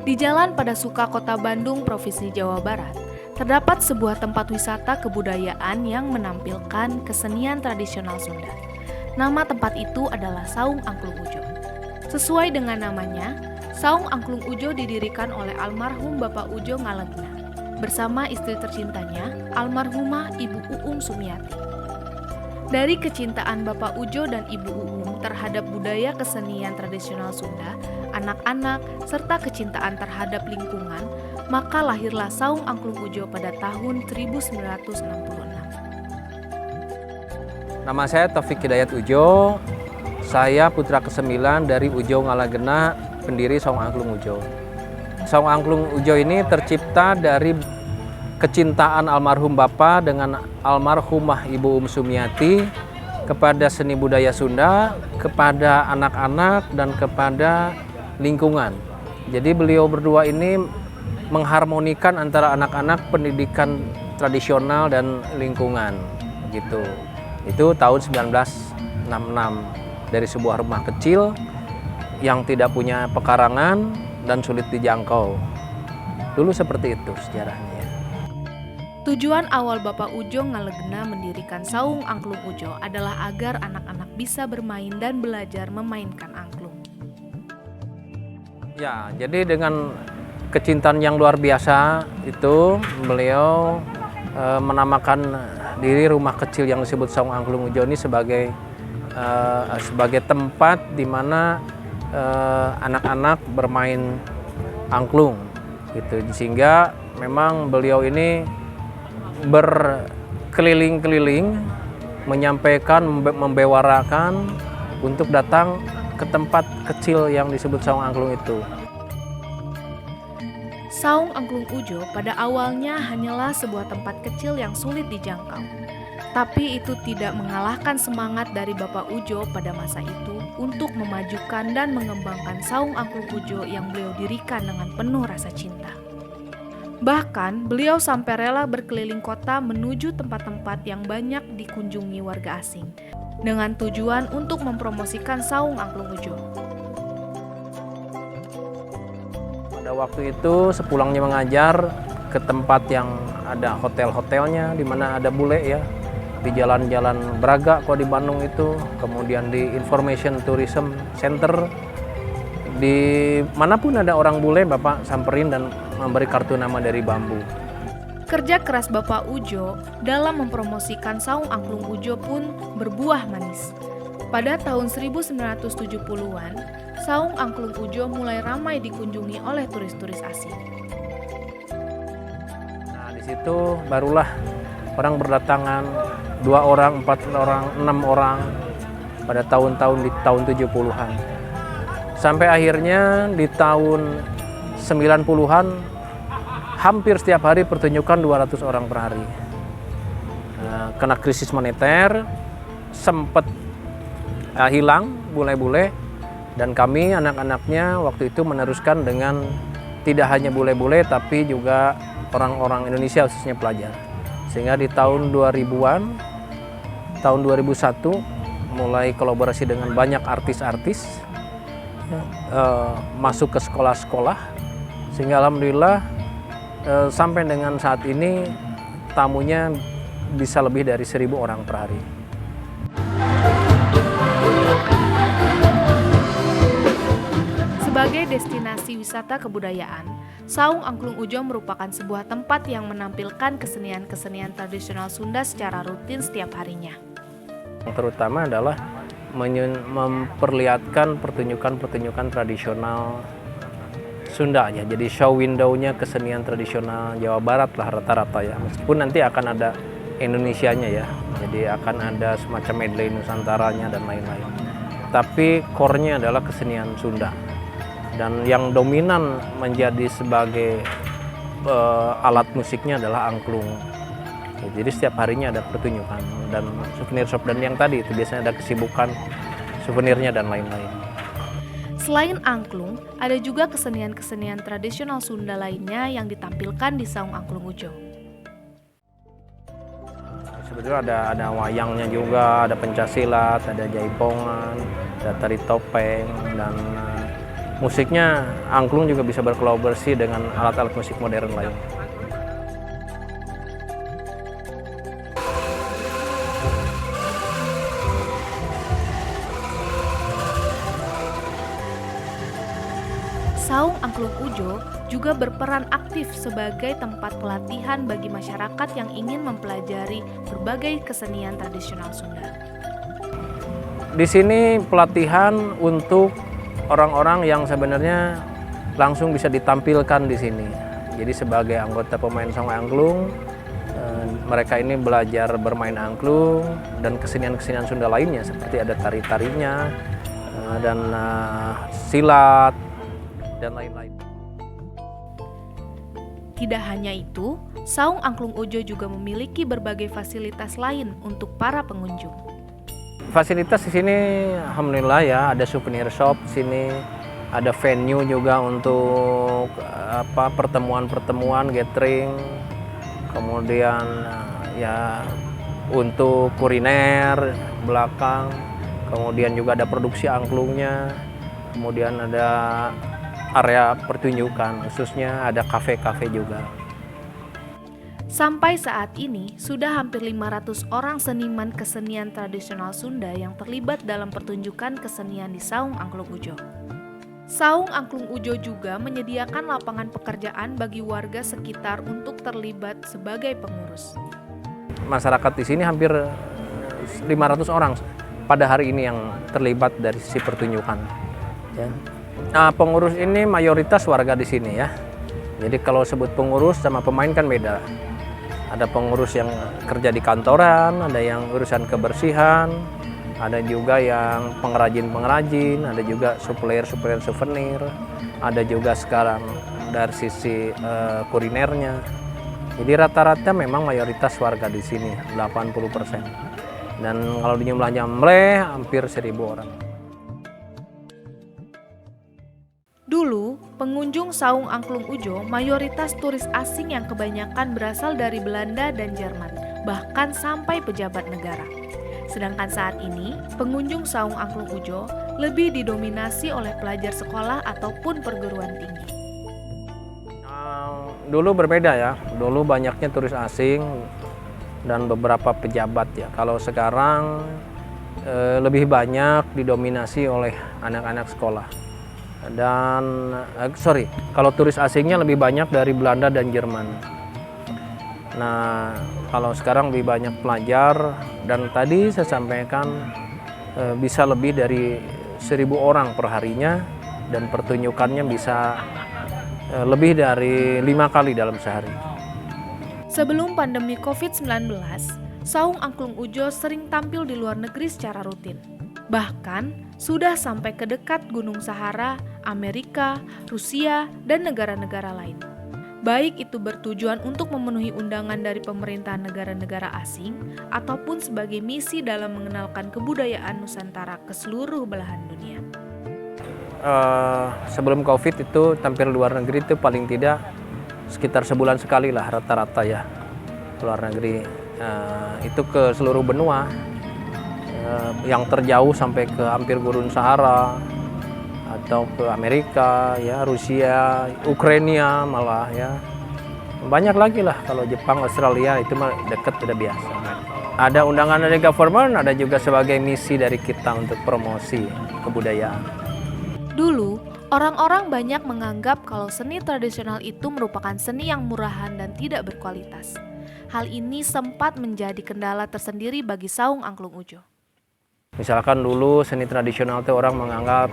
Di Jalan Padasuka Kota Bandung, Provinsi Jawa Barat, terdapat sebuah tempat wisata kebudayaan yang menampilkan kesenian tradisional Sunda. Nama tempat itu adalah Saung Angklung Ujo. Sesuai dengan namanya, Saung Angklung Ujo didirikan oleh almarhum Bapak Ujo Ngalegna bersama istri tercintanya, almarhumah Ibu Uum Sumiati. Dari kecintaan Bapak Ujo dan Ibu Uum terhadap budaya kesenian tradisional Sunda, anak-anak, serta kecintaan terhadap lingkungan, maka lahirlah Saung Angklung Ujo pada tahun 1966. Nama saya Taufik Hidayat Ujo. Saya putra ke-9 dari Ujo Ngalegena, pendiri Saung Angklung Ujo. Saung Angklung Ujo ini tercipta dari kecintaan almarhum Bapak dengan almarhumah Ibu Uum Sumiati kepada seni budaya Sunda, kepada anak-anak, dan kepada lingkungan. Jadi beliau berdua ini mengharmonikan antara anak-anak, pendidikan tradisional, dan lingkungan. Gitu. Itu tahun 1966 dari sebuah rumah kecil yang tidak punya pekarangan dan sulit dijangkau. Dulu seperti itu sejarahnya. Tujuan awal Bapak Ujo Ngalegena mendirikan Saung Angklung Ujo adalah agar anak-anak bisa bermain dan belajar memainkan angklung. Ya, jadi dengan kecintaan yang luar biasa itu beliau menamakan diri rumah kecil yang disebut Saung Angklung Ujo ini sebagai tempat di mana anak-anak bermain angklung gitu, sehingga memang beliau ini berkeliling-keliling menyampaikan, membewarakan untuk datang ke tempat kecil yang disebut Saung Angklung itu. Saung Angklung Ujo pada awalnya hanyalah sebuah tempat kecil yang sulit dijangkau. Tapi itu tidak mengalahkan semangat dari Bapak Ujo pada masa itu untuk memajukan dan mengembangkan Saung Angklung Ujo yang beliau dirikan dengan penuh rasa cinta. Bahkan beliau sampai rela berkeliling kota menuju tempat-tempat yang banyak dikunjungi warga asing dengan tujuan untuk mempromosikan Saung Angklung Ujo. Pada waktu itu sepulangnya mengajar ke tempat yang ada hotel-hotelnya, di mana ada bule ya, di jalan-jalan Braga kalau di Bandung itu, kemudian di Information Tourism Center, di manapun ada orang bule Bapak samperin dan memberi kartu nama dari bambu. Kerja keras Bapak Ujo dalam mempromosikan Saung Angklung Ujo pun berbuah manis. Pada tahun 1970-an, Saung Angklung Ujo mulai ramai dikunjungi oleh turis-turis asing. Nah, di situ barulah orang berdatangan, 2 orang, 4 orang, 6 orang pada tahun-tahun di tahun 70-an. Sampai akhirnya di tahun 90-an hampir setiap hari pertunjukan 200 orang per hari. Kena krisis moneter, sempat hilang bule-bule, dan kami anak-anaknya waktu itu meneruskan dengan tidak hanya bule-bule tapi juga orang-orang Indonesia khususnya pelajar. Sehingga di tahun 2000-an, tahun 2001 mulai kolaborasi dengan banyak artis-artis, masuk ke sekolah-sekolah, sehingga alhamdulillah sampai dengan saat ini tamunya bisa lebih dari 1.000 orang per hari. Sebagai destinasi wisata kebudayaan, Saung Angklung Ujo merupakan sebuah tempat yang menampilkan kesenian-kesenian tradisional Sunda secara rutin setiap harinya. Yang terutama adalah memperlihatkan pertunjukan-pertunjukan tradisional Sunda ya. Jadi show window-nya kesenian tradisional Jawa Barat lah rata-rata ya. Meskipun nanti akan ada Indonesianya ya. Jadi akan ada semacam medley Nusantaranya dan lain-lain. Tapi core-nya adalah kesenian Sunda. Dan yang dominan menjadi sebagai alat musiknya adalah angklung. Jadi setiap harinya ada pertunjukan dan souvenir shop, dan yang tadi itu biasanya ada kesibukan souvenirnya dan lain-lain. Selain angklung, ada juga kesenian-kesenian tradisional Sunda lainnya yang ditampilkan di Saung Angklung Ujo. Sebetulnya ada wayangnya juga, ada pencaksilat, ada jaipongan, ada tari topeng, dan musiknya angklung juga bisa berkolaborasi dengan alat-alat musik modern lain. Saung Angklung Ujo juga berperan aktif sebagai tempat pelatihan bagi masyarakat yang ingin mempelajari berbagai kesenian tradisional Sunda. Di sini pelatihan untuk orang-orang yang sebenarnya langsung bisa ditampilkan di sini. Jadi sebagai anggota pemain saung angklung, mereka ini belajar bermain angklung dan kesenian-kesenian Sunda lainnya seperti ada tari-tarinya dan silat dan lain-lain. Tidak hanya itu, Saung Angklung Ujo juga memiliki berbagai fasilitas lain untuk para pengunjung. Fasilitas di sini alhamdulillah ya, ada souvenir shop di sini, ada venue juga untuk pertemuan-pertemuan gathering. Kemudian ya untuk kuliner belakang, kemudian juga ada produksi angklungnya, kemudian ada area pertunjukan, khususnya ada kafe-kafe juga. Sampai saat ini, sudah hampir 500 orang seniman kesenian tradisional Sunda yang terlibat dalam pertunjukan kesenian di Saung Angklung Ujo. Saung Angklung Ujo juga menyediakan lapangan pekerjaan bagi warga sekitar untuk terlibat sebagai pengurus. Masyarakat di sini hampir 500 orang pada hari ini yang terlibat dari sisi pertunjukan. Ya. Nah, pengurus ini mayoritas warga di sini ya. Jadi kalau sebut pengurus sama pemain kan beda. Ada pengurus yang kerja di kantoran, ada yang urusan kebersihan, ada juga yang pengrajin-pengrajin, ada juga supplier-supplier souvenir, ada juga sekarang dari sisi kulinernya. Jadi rata-rata memang mayoritas warga di sini, 80%. Dan kalau di jumlahnya hampir 1.000 orang. Dulu, pengunjung Saung Angklung Ujo mayoritas turis asing yang kebanyakan berasal dari Belanda dan Jerman, bahkan sampai pejabat negara. Sedangkan saat ini, pengunjung Saung Angklung Ujo lebih didominasi oleh pelajar sekolah ataupun perguruan tinggi. Dulu berbeda ya, dulu banyaknya turis asing dan beberapa pejabat ya. Kalau sekarang lebih banyak didominasi oleh anak-anak sekolah. Dan kalau turis asingnya lebih banyak dari Belanda dan Jerman. Nah, kalau sekarang lebih banyak pelajar, dan tadi saya sampaikan bisa lebih dari 1.000 orang per harinya, dan pertunjukannya bisa lebih dari 5 kali dalam sehari. Sebelum pandemi COVID-19, Saung Angklung Ujo sering tampil di luar negeri secara rutin. Bahkan sudah sampai ke dekat Gunung Sahara, Amerika, Rusia, dan negara-negara lain. Baik itu bertujuan untuk memenuhi undangan dari pemerintahan negara-negara asing ataupun sebagai misi dalam mengenalkan kebudayaan Nusantara ke seluruh belahan dunia. Sebelum COVID itu tampil luar negeri itu paling tidak sekitar sebulan sekali lah rata-rata ya, luar negeri. Itu ke seluruh benua. Yang terjauh sampai ke hampir Gurun Sahara atau ke Amerika ya, Rusia, Ukraina malah ya. Banyak lagi lah, kalau Jepang, Australia itu mah dekat, sudah biasa. Ada undangan dari government, ada juga sebagai misi dari kita untuk promosi kebudayaan. Dulu, orang-orang banyak menganggap kalau seni tradisional itu merupakan seni yang murahan dan tidak berkualitas. Hal ini sempat menjadi kendala tersendiri bagi Saung Angklung Ujo. Misalkan dulu seni tradisional itu orang menganggap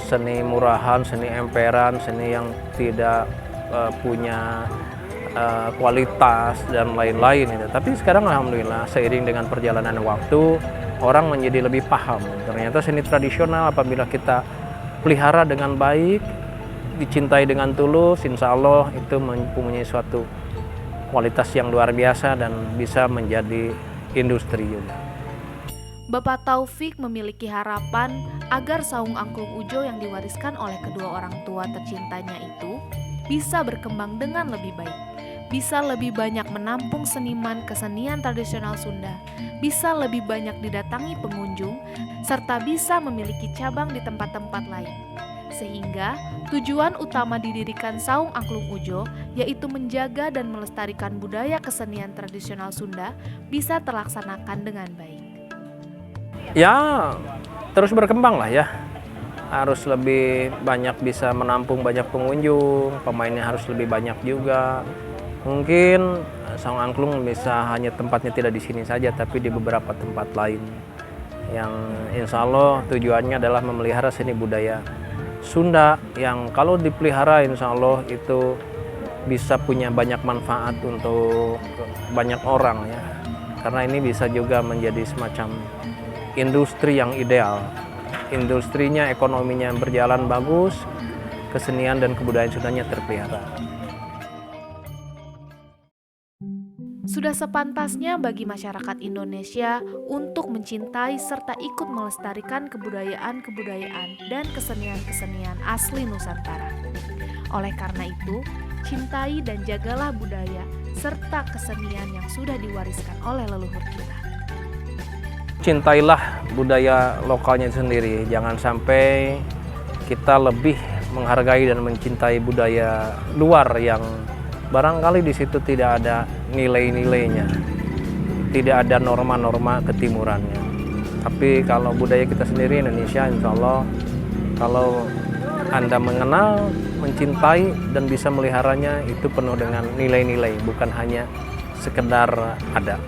seni murahan, seni emperan, seni yang tidak punya kualitas dan lain-lain. Tapi sekarang alhamdulillah seiring dengan perjalanan waktu, orang menjadi lebih paham. Ternyata seni tradisional apabila kita pelihara dengan baik, dicintai dengan tulus, insya Allah itu mempunyai suatu kualitas yang luar biasa dan bisa menjadi industri juga. Bapak Taufik memiliki harapan agar Saung Angklung Ujo yang diwariskan oleh kedua orang tua tercintanya itu bisa berkembang dengan lebih baik, bisa lebih banyak menampung seniman kesenian tradisional Sunda, bisa lebih banyak didatangi pengunjung, serta bisa memiliki cabang di tempat-tempat lain. Sehingga tujuan utama didirikan Saung Angklung Ujo yaitu menjaga dan melestarikan budaya kesenian tradisional Sunda bisa terlaksanakan dengan baik. Ya, terus berkembang lah ya. Harus lebih banyak bisa menampung banyak pengunjung, pemainnya harus lebih banyak juga. Mungkin Saung Angklung bisa hanya tempatnya tidak di sini saja, tapi di beberapa tempat lain. Yang insya Allah tujuannya adalah memelihara seni budaya Sunda yang kalau dipelihara insya Allah itu bisa punya banyak manfaat untuk banyak orang ya. Karena ini bisa juga menjadi semacam industri yang ideal. Industrinya, ekonominya berjalan bagus, kesenian dan kebudayaan Sundanya terpelihara. Sudah sepantasnya bagi masyarakat Indonesia untuk mencintai serta ikut melestarikan kebudayaan-kebudayaan dan kesenian-kesenian asli Nusantara. Oleh karena itu, cintai dan jagalah budaya serta kesenian yang sudah diwariskan oleh leluhur kita. Cintailah budaya lokalnya sendiri, jangan sampai kita lebih menghargai dan mencintai budaya luar yang barangkali di situ tidak ada nilai-nilainya, tidak ada norma-norma ketimurannya. Tapi kalau budaya kita sendiri Indonesia, insya Allah kalau Anda mengenal, mencintai dan bisa meliharanya itu penuh dengan nilai-nilai, bukan hanya sekedar ada.